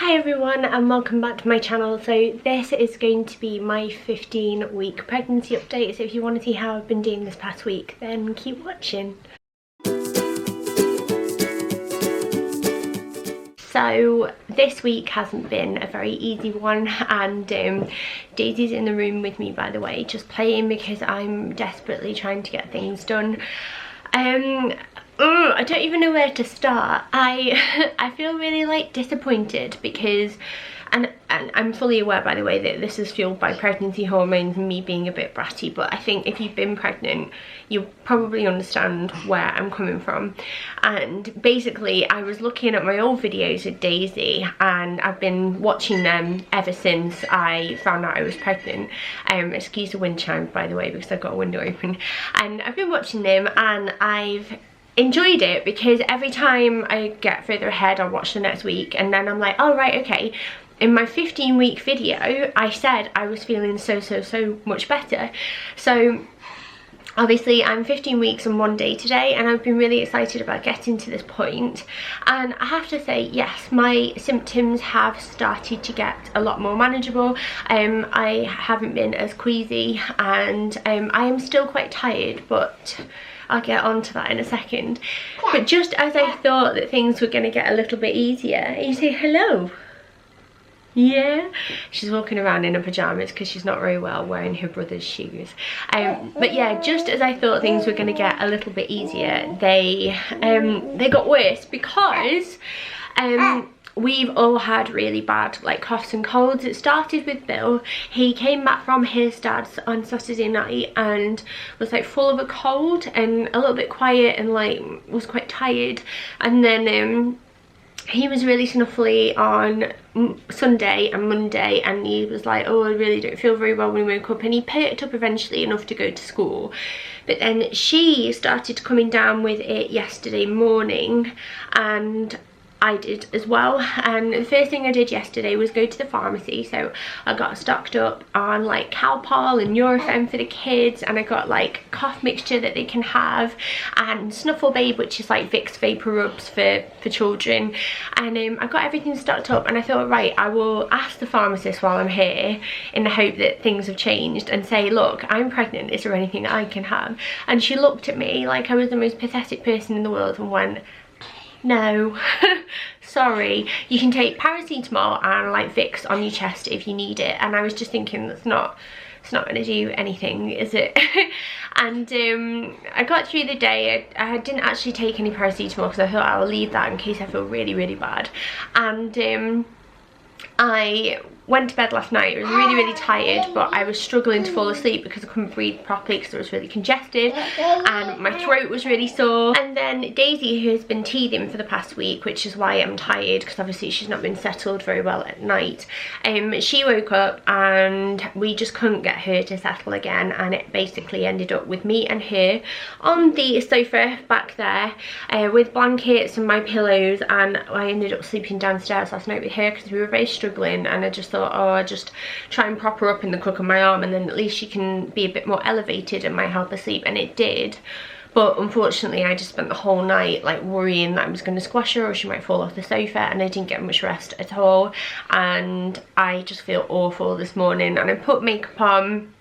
Hi everyone and welcome back to my channel. So this is going to be my 15-week pregnancy update. So if you want to see how I've been doing this past week, then keep watching. So this week hasn't been a very easy one, and Daisy's in the room with me, by the way, just playing because I'm desperately trying to get things done. I don't even know where to start. I feel really disappointed because and I'm fully aware, by the way, that this is fueled by pregnancy hormones and me being a bit bratty, but I think if you've been pregnant you probably understand where I'm coming from. And basically I was looking at my old videos with Daisy, and I've been watching them ever since I found out I was pregnant. Excuse the wind chimes, by the way, because I've got a window open, and I've been watching them and I've enjoyed it because every time I get further ahead I'll watch the next week and then I'm like, oh right, okay. In my 15-week video I said I was feeling so much better. So obviously I'm 15 weeks and 1 day today, and I've been really excited about getting to this point. And I have to say, yes, my symptoms have started to get a lot more manageable. I haven't been as queasy, and I am still quite tired, but I'll get on to that in a second. But just as I thought that things were going to get a little bit easier, you say hello. Yeah, she's walking around in her pajamas because she's not very well, wearing her brother's shoes. But yeah, just as I thought things were going to get a little bit easier, they got worse because we've all had really bad coughs and colds. It started with Bill. He came back from his dad's on Saturday night and was full of a cold and a little bit quiet and was quite tired. And then he was really snuffly on Sunday and Monday, and he was like, oh, I really don't feel very well when we woke up, and he perked up eventually enough to go to school. But then she started coming down with it yesterday morning, and I did as well. And the first thing I did yesterday was go to the pharmacy, so I got stocked up on Calpol and Nurofen for the kids, and I got cough mixture that they can have, and Snuffle Babe, which is Vicks vapor rubs for children. And I got everything stocked up, and I thought, right, I will ask the pharmacist while I'm here in the hope that things have changed and say, look, I'm pregnant, is there anything I can have? And she looked at me like I was the most pathetic person in the world and went, no, sorry, you can take paracetamol and Vicks on your chest if you need it. And I was just thinking, it's not going to do anything, is it? And I got through the day. I didn't actually take any paracetamol because I thought I'll leave that in case I feel really bad. And I went to bed last night. I was really tired, but I was struggling to fall asleep because I couldn't breathe properly because it was really congested and my throat was really sore. And then Daisy, who has been teething for the past week, which is why I'm tired because obviously she's not been settled very well at night, she woke up and we just couldn't get her to settle again, and it basically ended up with me and her on the sofa back there with blankets and my pillows, and I ended up sleeping downstairs last night with her because we were very struggling. And I just thought, oh, I'll just try and prop her up in the crook of my arm, and then at least she can be a bit more elevated and might help her sleep. And it did. But unfortunately I just spent the whole night worrying that I was going to squash her or she might fall off the sofa, and I didn't get much rest at all. And I just feel awful this morning, and I put makeup on.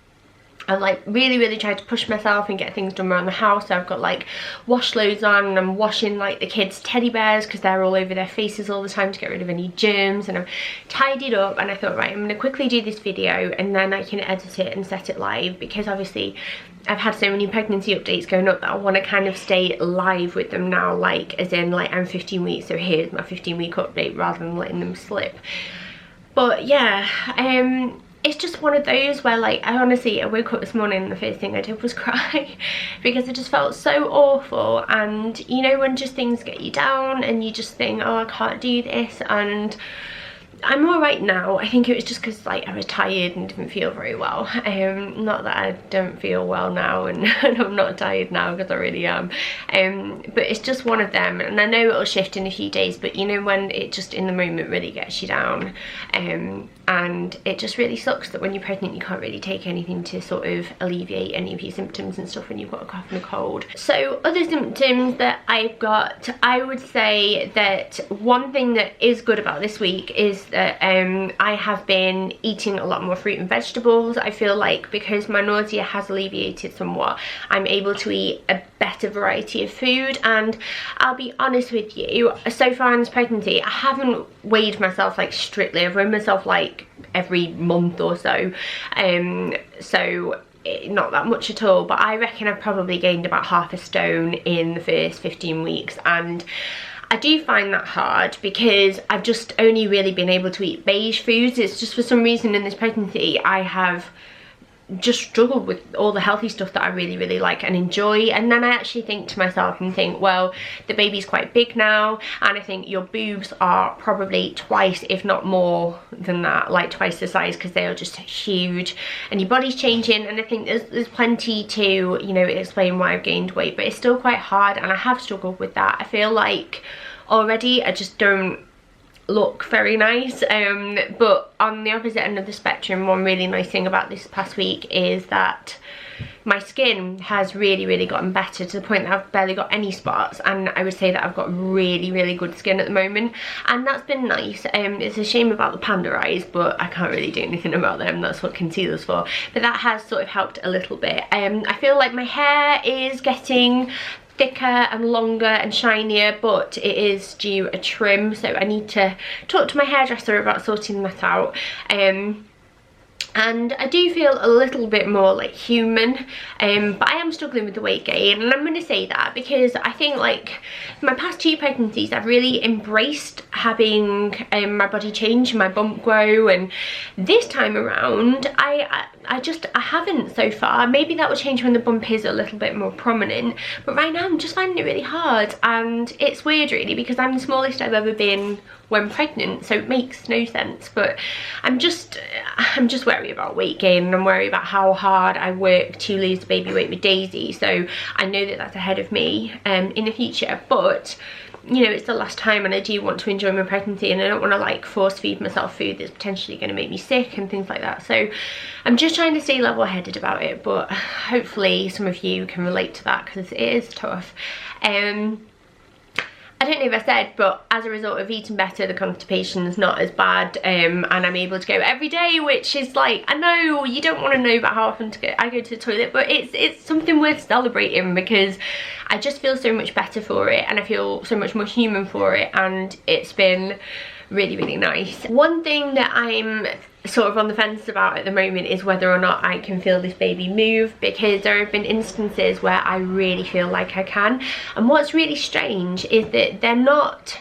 I really tried to push myself and get things done around the house. So I've got wash loads on, and I'm washing the kids' teddy bears because they're all over their faces all the time to get rid of any germs, and I've tidied up. And I thought, right, I'm going to quickly do this video and then I can edit it and set it live, because obviously I've had so many pregnancy updates going up that I want to kind of stay live with them now, as in I'm 15 weeks, so here's my 15-week update, rather than letting them slip. But yeah, it's just one of those where I honestly, I woke up this morning and the first thing I did was cry because I just felt so awful. And you know when just things get you down and you just think, oh, I can't do this. And I'm alright now. I think it was just because I was tired and didn't feel very well. Not that I don't feel well now, and I'm not tired now because I really am. But it's just one of them, and I know it'll shift in a few days, but you know when it just in the moment really gets you down. And it just really sucks that when you're pregnant you can't really take anything to sort of alleviate any of your symptoms and stuff when you've got a cough and a cold. So other symptoms that I've got, I would say that one thing that is good about this week is that I have been eating a lot more fruit and vegetables. I feel like because my nausea has alleviated somewhat, I'm able to eat a better variety of food. And I'll be honest with you, so far in this pregnancy, I haven't weighed myself like strictly. I've weighed myself like every month or so, so not that much at all, but I reckon I've probably gained about half a stone in the first 15 weeks, and I do find that hard because I've just only really been able to eat beige foods. It's just for some reason in this pregnancy I have just struggled with all the healthy stuff that I really like and enjoy. And then I actually think to myself and think, well, the baby's quite big now, and I think your boobs are probably twice if not more than that, like twice the size, because they are just huge, and your body's changing. And I think there's plenty to, you know, explain why I've gained weight, but it's still quite hard, and I have struggled with that. I feel like already I just don't look very nice, but on the opposite end of the spectrum, one really nice thing about this past week is that my skin has really gotten better, to the point that I've barely got any spots, and I would say that I've got really good skin at the moment, and that's been nice. It's a shame about the panda eyes, but I can't really do anything about them. That's what concealer's for, but that has sort of helped a little bit. I feel like my hair is getting thicker and longer and shinier, but it is due a trim, so I need to talk to my hairdresser about sorting that out. And I do feel a little bit more like human, but I am struggling with the weight gain, and I'm going to say that because I think like my past 2 pregnancies I've really embraced having my body change, my bump grow, and this time around I haven't so far. Maybe that will change when the bump is a little bit more prominent, but right now I'm just finding it really hard, and it's weird really because I'm the smallest I've ever been when pregnant, so it makes no sense. But I'm just worried about weight gain, and I'm worried about how hard I work to lose the baby weight with Daisy, so I know that that's ahead of me in the future. But you know, it's the last time, and I do want to enjoy my pregnancy, and I don't want to like force feed myself food that's potentially going to make me sick and things like that. So I'm just trying to stay level-headed about it, but hopefully some of you can relate to that because it is tough. I don't know if I said, but as a result of eating better, the constipation's not as bad, and I'm able to go every day, which is like, I know you don't want to know about how often I go to the toilet, but it's something worth celebrating because I just feel so much better for it, and I feel so much more human for it, and it's been really nice. One thing that I'm sort of on the fence about at the moment is whether or not I can feel this baby move, because there have been instances where I really feel like I can, and what's really strange is that they're not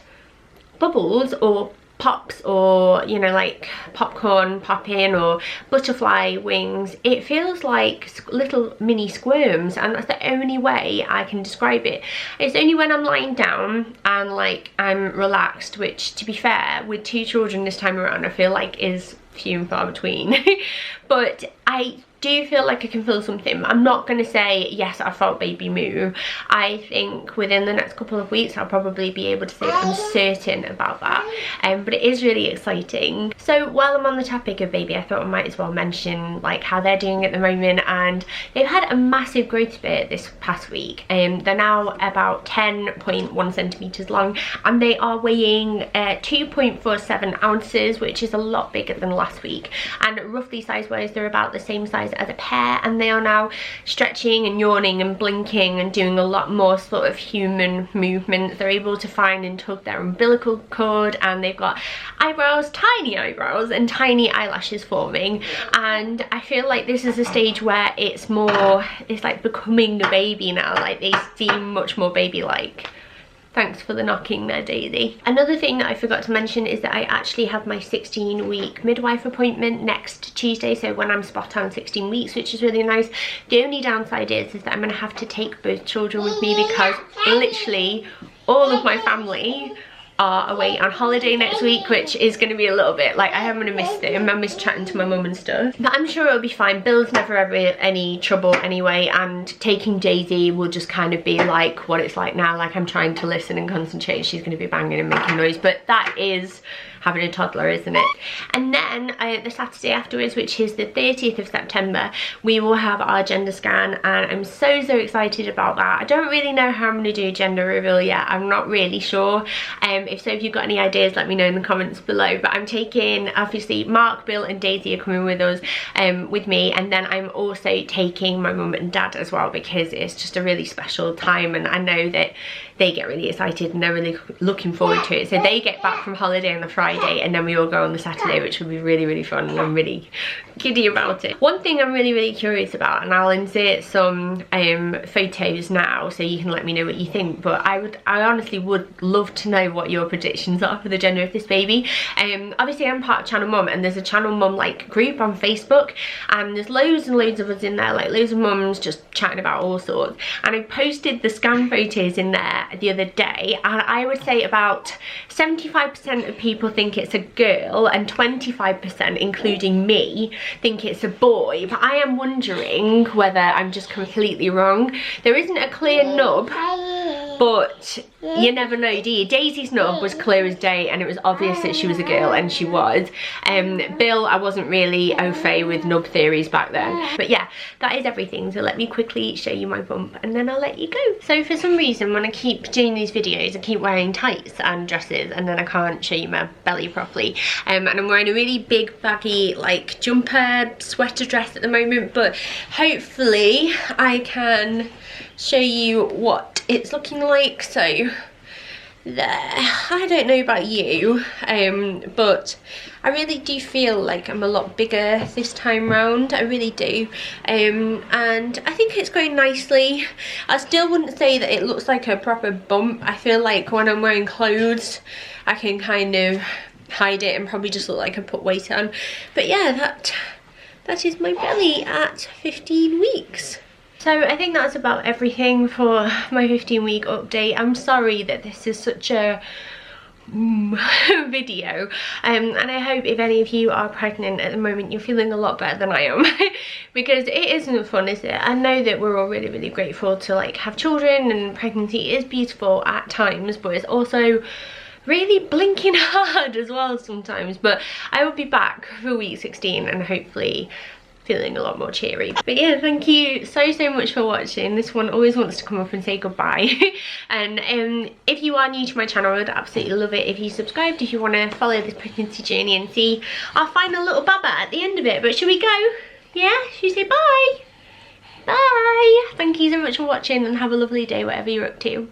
bubbles or pops or, you know, like popcorn popping or butterfly wings. It feels like little mini squirms, and that's the only way I can describe it. It's only when I'm lying down and like I'm relaxed, which to be fair with 2 children this time around I feel like is few and far between. But I do feel like I can feel something. I'm not going to say yes I felt baby move. I think within the next couple of weeks I'll probably be able to say that I'm certain about that, but it is really exciting. So while I'm on the topic of baby, I thought I might as well mention like how they're doing at the moment, and they've had a massive growth spurt this past week. They're now about 10.1 centimeters long, and they are weighing 2.47 ounces, which is a lot bigger than last week, and roughly size wise they're about the same size as a pear, and they are now stretching and yawning and blinking and doing a lot more sort of human movements. They're able to find and tug their umbilical cord, and they've got eyebrows, tiny eyebrows, and tiny eyelashes forming, and I feel like this is a stage where it's like becoming the baby now. Like they seem much more baby-like. Thanks for the knocking there, Daisy. Another thing that I forgot to mention is that I actually have my 16-week midwife appointment next Tuesday, so when I'm spot on 16 weeks, which is really nice. The only downside is that I'm going to have to take both children with me because literally all of my family are away on holiday next week, which is going to be a little bit like, I am going to miss them. I miss chatting to my mum and stuff, but I'm sure it'll be fine. Bill's never ever any trouble anyway, and taking Daisy will just kind of be like what it's like now. Like I'm trying to listen and concentrate, she's going to be banging and making noise, but that is having a toddler, isn't it? And then the Saturday afterwards, which is the 30th of September, we will have our gender scan, and I'm so excited about that. I don't really know how I'm going to do a gender reveal yet. I'm not really sure. If you've got any ideas, let me know in the comments below. But I'm taking, obviously, Mark, Bill and Daisy are coming with us, with me, and then I'm also taking my mum and dad as well, because it's just a really special time, and I know that they get really excited and they're really looking forward to it. So they get back from holiday on the Friday, and then we all go on the Saturday, which will be really fun, and I'm really giddy about it. One thing I'm really curious about, and I'll insert some photos now so you can let me know what you think, but I honestly would love to know what your predictions are for the gender of this baby. Obviously I'm part of Channel Mum, and there's a Channel Mum like group on Facebook, and there's loads and loads of us in there, like loads of mums just chatting about all sorts, and I posted the scan photos in there the other day, and I would say about 75% of people think it's a girl, and 25%, including me, think it's a boy. But I am wondering whether I'm just completely wrong. There isn't a clear nub, but you never know, do you? Daisy's nub was clear as day, and it was obvious that she was a girl, and she was. Bill, I wasn't really au fait with nub theories back then. But yeah, that is everything. So let me quickly show you my bump, and then I'll let you go. So for some reason, when I keep doing these videos, I keep wearing tights and dresses, and then I can't show you my belly properly. And I'm wearing a really big baggy like jumper sweater dress at the moment, but hopefully I can show you what it's looking like. So there, I don't know about you, but I really do feel like I'm a lot bigger this time round. I really do, and I think it's going nicely. I still wouldn't say that it looks like a proper bump. I feel like when I'm wearing clothes I can kind of hide it and probably just look like I put weight on. But yeah, that is my belly at 15 weeks. So I think that's about everything for my 15-week update. I'm sorry that this is such a video, and I hope if any of you are pregnant at the moment, you're feeling a lot better than I am, because it isn't fun, is it? I know that we're all really grateful to like have children, and pregnancy is beautiful at times, but it's also really blinking hard as well sometimes. But I will be back for week 16 and hopefully feeling a lot more cheery. But yeah, thank you so much for watching. This one always wants to come up and say goodbye. And if you are new to my channel, I would absolutely love it if you subscribed, if you want to follow this pregnancy journey and see our final little baba at the end of it. But should we go? Yeah? Should we say bye? Bye! Thank you so much for watching, and have a lovely day whatever you're up to.